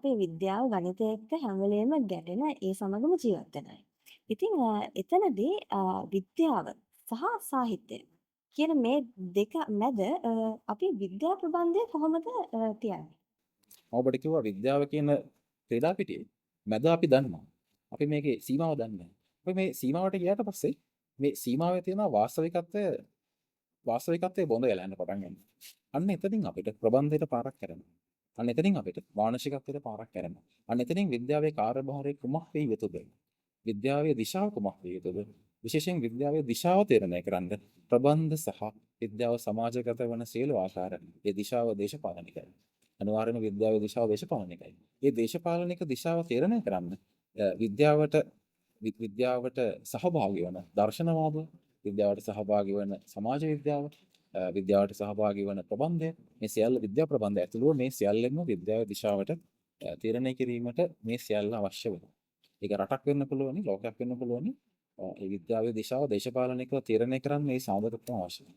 අපේ විද්‍යාව ගණිතය එක්ක හැම වෙලේම ගැටෙන ඒ සමගම ජීවත් වෙන අය. ඉතින් එතනදී විද්‍යාව සහ සාහිත්‍යය කියන මේ දෙක මැද අපි විද්‍යා ප්‍රබන්ධය කොහොමද තියන්නේ? මම ඔබට කිව්වා විද්‍යාව කියන ක්‍රීඩා පිටියේ මැද අපි දන්නවා. අපි මේකේ සීමාව දන්නේ නැහැ. අපි මේ සීමාවට ගියාට පස්සේ මේ සීමාවේ තියෙන වාස්තවිකත්වයේ බොඳ යලා යන පටන් ගන්නවා. අන්න එතනින් අපිට ප්‍රබන්ධයට පාරක් කරනවා. අන්න එතනින් අපිට මානසිකත්වයට පාරක් කරනවා. අන්න එතනින් විද්‍යාවේ කාර්යභාරය කුමක් වේ යුතුද? විද්‍යාවේ දිශාව කුමක් වේ යුතුද? විශේෂයෙන් විද්‍යාවේ දිශාව තීරණය කරන්න ප්‍රබන්ධ සහ විද්‍යාව සමාජගත වන සියලු ආකාර ඒ දිශාව දේශපාලනිකයි. අනිවාර්යයෙන්ම විද්‍යාවේ දිශාව දේශපාලනිකයි. මේ දේශපාලනික දිශාව තීරණය කරන්න විද්‍යාවට විද්‍යාවට සහභාගී වන දර්ශනවාද, විද්‍යාවට සහභාගී වන සමාජ විද්‍යාව, විද්‍යාවට සහභාගී වන ප්‍රබන්ධය, මේ සියල්ල විද්‍යා ප්‍රබන්ධ ඇතුළුව මේ සියල්ලම විද්‍යාවේ දිශාවට තීරණය කිරීමට මේ සියල්ල අවශ්‍ය වෙනවා. ඒක රටක් වෙන්න පුළුවනි, ලෝකයක් වෙන්න පුළුවනි. ඒ විද්‍යාවේ දිශාව දේශපාලනිකව තීරණය කරන්න මේ සාධකත්වය අවශ්‍යයි.